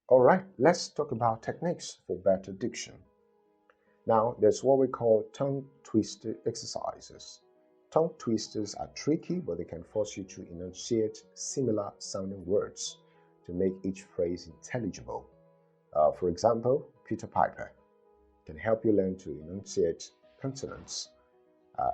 All right, let's talk about techniques for better diction. Now, there's what we call tongue twister exercises. Tongue twisters are tricky, but they can force you to enunciate similar sounding words to make each phrase intelligible. For example, Peter Piper can help you learn to enunciate consonants.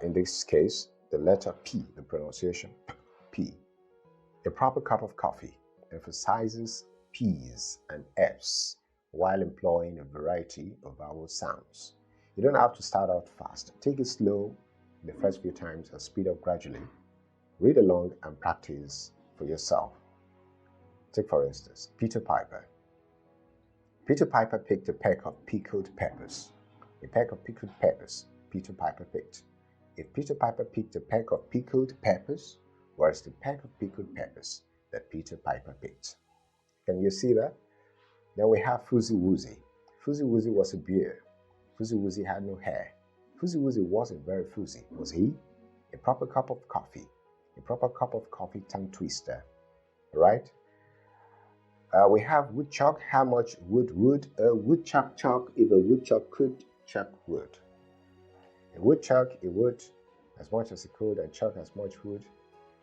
In this case, the letter P, the pronunciation P. A proper cup of coffee emphasizes P's and F's while employing a variety of vowel sounds. You don't have to start out fast. Take it slow the first few times and speed up gradually. Read along and practice for yourself. Take for instance, Peter Piper. Peter Piper picked a peck of pickled peppers. A peck of pickled peppers Peter Piper picked. If Peter Piper picked a peck of pickled peppers, where's the peck of pickled peppers that Peter Piper picked? Can you see that? Then we have Fuzzy Wuzzy. Fuzzy Wuzzy was a bear. Fuzzy Wuzzy had no hair. Fuzzy Wuzzy wasn't very fuzzy, was he? A proper cup of coffee. A proper cup of coffee tongue twister. Right? We have woodchuck. How much would a woodchuck chuck if a woodchuck could chuck wood? A woodchuck, it would as much as it could and chuck as much wood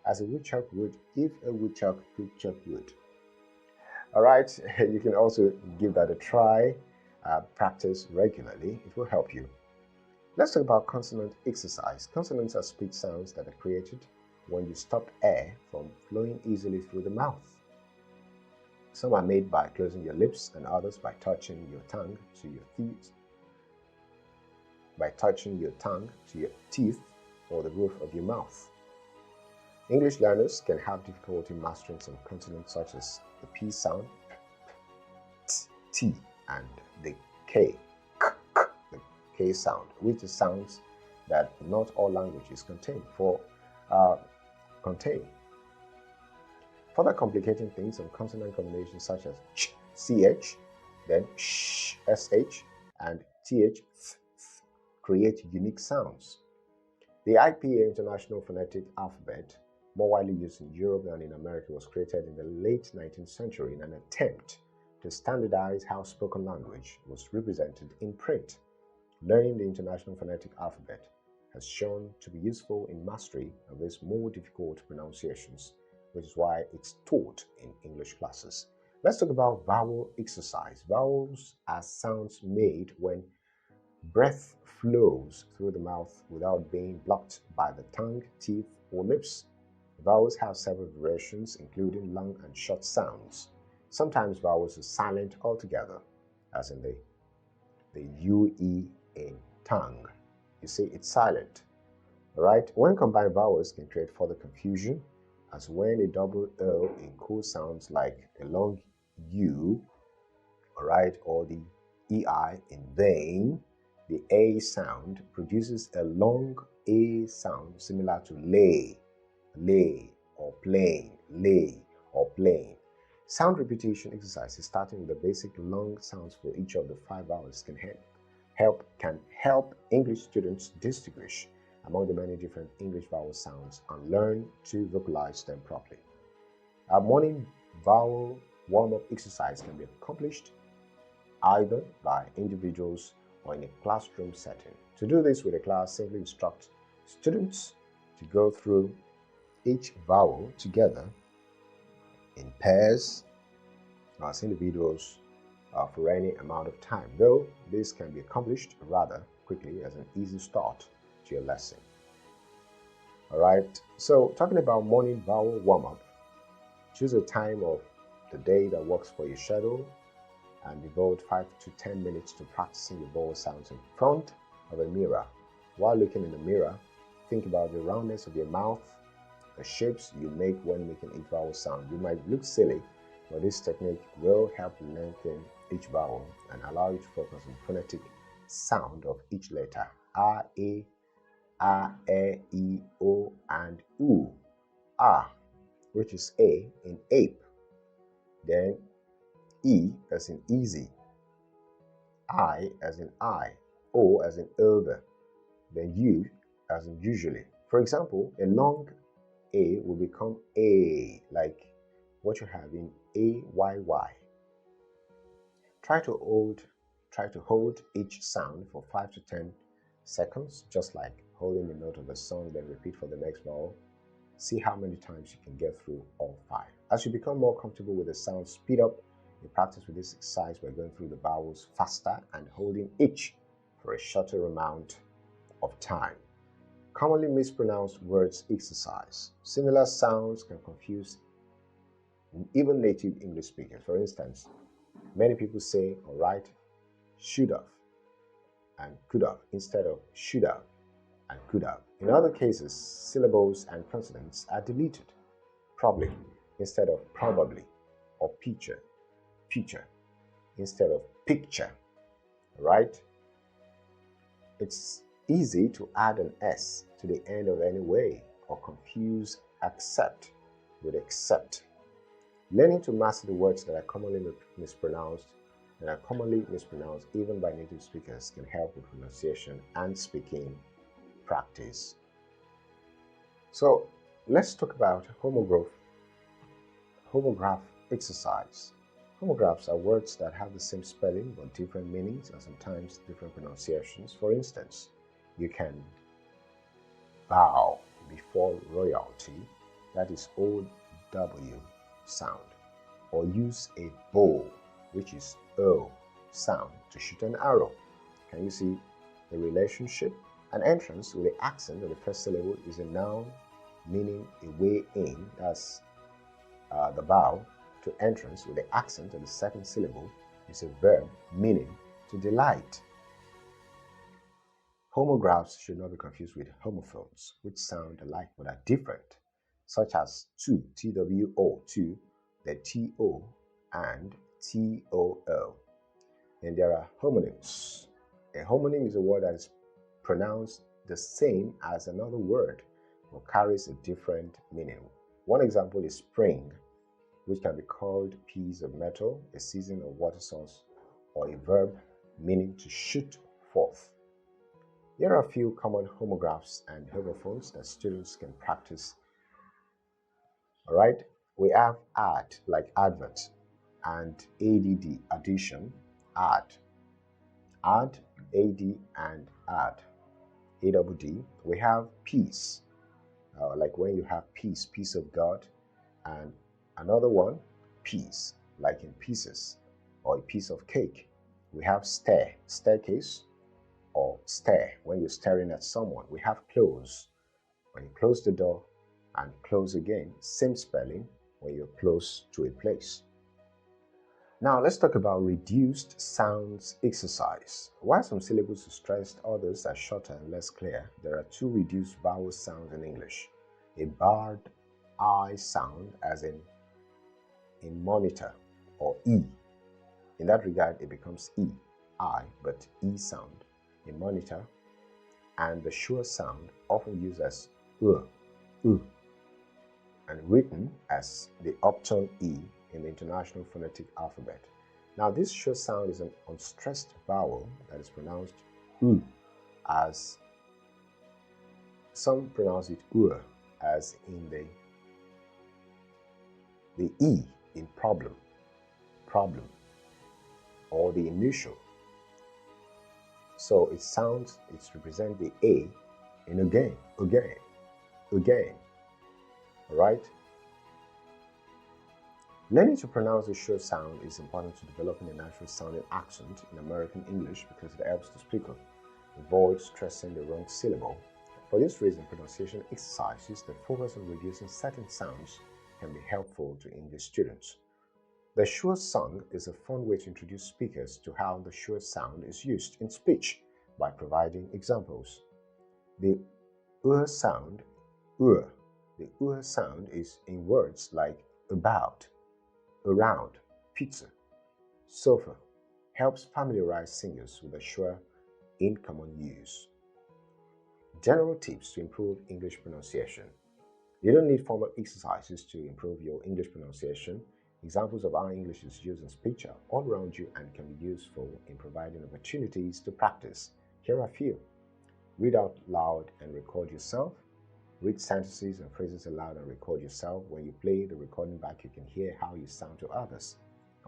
as a woodchuck would if a woodchuck could chuck wood. All right, you can also give that a try. Practice regularly. It will help you. Let's talk about consonant exercise. Consonants are speech sounds that are created when you stop air from flowing easily through the mouth. Some are made by closing your lips and others by touching your tongue to your teeth, or the roof of your mouth. English learners can have difficulty mastering some consonants such as the P sound, T, and the K, the K sound, which is sounds that not all languages contain. Further complicating things, some consonant combinations such as ch, ch, then sh, sh, and th, create unique sounds. The IPA International Phonetic Alphabet, more widely used in Europe than in America, was created in the late 19th century in an attempt to standardize how spoken language was represented in print. Learning the International Phonetic Alphabet has shown to be useful in mastery of these more difficult pronunciations, which is why it's taught in English classes. Let's talk about vowel exercise. Vowels are sounds made when breath flows through the mouth without being blocked by the tongue, teeth, or lips. Vowels have several variations, including long and short sounds. Sometimes vowels are silent altogether, as in the UE in tongue. You see, it's silent. All right? When combined, vowels can create further confusion, as when a double O in cool sounds like a long U, all right, or the EI in vain, the A sound produces a long A sound similar to lay, or plain. Sound repetition exercises starting with the basic long sounds for each of the 5 vowels can help English students distinguish among the many different English vowel sounds and learn to vocalize them properly. A morning vowel warm-up exercise can be accomplished either by individuals or in a classroom setting. To do this with a class, simply instruct students to go through each vowel together in pairs or as individuals for any amount of time, though this can be accomplished rather quickly as an easy start to your lesson. All right, so talking about morning vowel warm-up, choose a time of the day that works for your schedule and devote 5 to 10 minutes to practicing your vowel sounds in front of a mirror. While looking in the mirror, think about the roundness of your mouth, the shapes you make when making each vowel sound. You might look silly, but this technique will help lengthen each vowel and allow you to focus on the phonetic sound of each letter. A, E, O, and U. A, which is A in ape. Then E as in easy. I as in I. O as in over. Then U as in usually. For example, a long A will become A, like what you have in AYY. Try to hold each sound for 5 to 10 seconds, just like holding the note of a song, then repeat for the next vowel. See how many times you can get through all 5. As you become more comfortable with the sound, speed up your practice with this exercise by going through the vowels faster and holding each for a shorter amount of time. Commonly mispronounced words exercise. Similar sounds can confuse even native English speakers. For instance, many people say or write should have and could have instead of should have and could have. In other cases, syllables and consonants are deleted. Probably instead of probably, or picture instead of picture, right? It's easy to add an S to the end of any way or confuse accept with accept. Learning to master the words that are commonly mispronounced even by native speakers can help with pronunciation and speaking practice. So let's talk about homograph exercise. Homographs are words that have the same spelling but different meanings and sometimes different pronunciations. For instance, you can bow before royalty, that is OW sound, or use a bow, which is O sound, to shoot an arrow. Can you see the relationship? An entrance with the accent of the first syllable is a noun meaning a way in, that's the bow. To entrance with the accent of the second syllable is a verb meaning to delight. Homographs should not be confused with homophones, which sound alike but are different, such as to, TWO, to, the TO, and TOO. And there are homonyms. A homonym is a word that is pronounced the same as another word but carries a different meaning. One example is spring, which can be called piece of metal, a season or water source, or a verb meaning to shoot forth. Here are a few common homographs and homophones that students can practice. Alright, we have ad, like advert, and ADD, addition, add, AD, and add, ADD. We have peace, like when you have peace of God, and another one, piece, like in pieces, or a piece of cake. We have stare, staircase, or stare, when you're staring at someone. We have close, when you close the door, and close again, same spelling, when you're close to a place. Now let's talk about reduced sounds exercise. While some syllables are stressed, others are shorter and less clear, there are 2 reduced vowel sounds in English. A barred I sound, as in monitor, or E. In that regard, it becomes E, I, but E sound in monitor, and the sure sound, often used as and written as the uptone E in the International Phonetic Alphabet. Now, this sure sound is an unstressed vowel that is pronounced as some pronounce it as in the E in problem, or the initial. So it represents the A in again. Alright? Learning to pronounce the sure sound is important to developing a natural sounding accent in American English because it helps the speaker avoid stressing the wrong syllable. For this reason, pronunciation exercises that focus on reducing certain sounds can be helpful to English students. The sure song is a fun way to introduce speakers to how the sure sound is used in speech by providing examples. The sound, the sound is in words like about, around, pizza, sofa, helps familiarize singers with the sure in common use. General tips to improve English pronunciation. You don't need formal exercises to improve your English pronunciation. Examples of how English is used in speech are all around you and can be useful in providing opportunities to practice. Here are a few. Read out loud and record yourself. Read sentences and phrases aloud and record yourself. When you play the recording back, you can hear how you sound to others.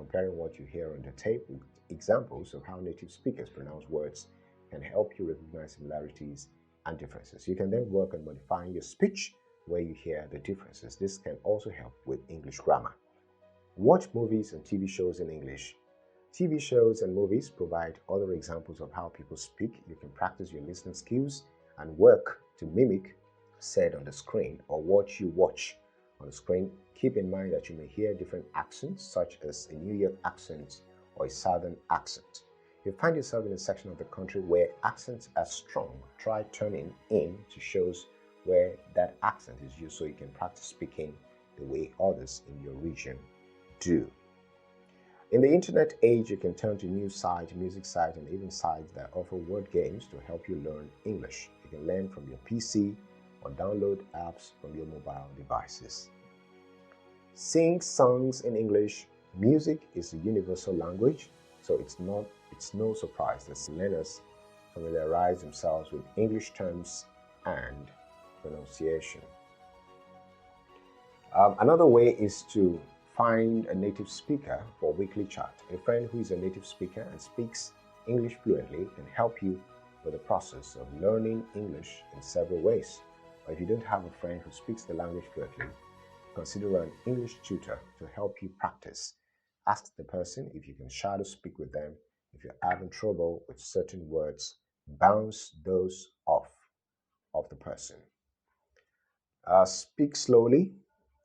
Comparing what you hear on the tape with examples of how native speakers pronounce words can help you recognize similarities and differences. You can then work on modifying your speech where you hear the differences. This can also help with English grammar. Watch movies and TV shows in English. TV shows and movies provide other examples of how people speak. You can practice your listening skills and work to mimic said on the screen or what you watch on the screen. Keep in mind that you may hear different accents, such as a New York accent or a Southern accent. If you find yourself in a section of the country where accents are strong, try tuning in to shows where that accent is used so you can practice speaking the way others in your region do. In the internet age, you can turn to news sites, music sites, and even sites that offer word games to help you learn English. You can learn from your PC or download apps from your mobile devices. Sing songs in English. Music is a universal language, so it's no surprise that learners familiarize themselves with English terms and pronunciation. Another way is to find a native speaker for weekly chat. A friend who is a native speaker and speaks English fluently can help you with the process of learning English in several ways. Or if you don't have a friend who speaks the language fluently, consider an English tutor to help you practice. Ask the person if you can shadow speak with them. If you're having trouble with certain words, bounce those off of the person. Speak slowly.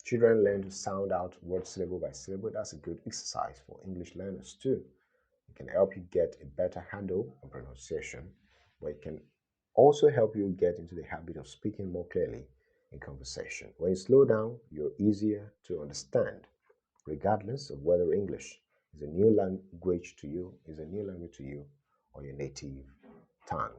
Children learn to sound out word syllable by syllable. That's a good exercise for English learners too. It can help you get a better handle on pronunciation, but it can also help you get into the habit of speaking more clearly in conversation. When you slow down, you're easier to understand, regardless of whether English is a new language to you, or your native tongue.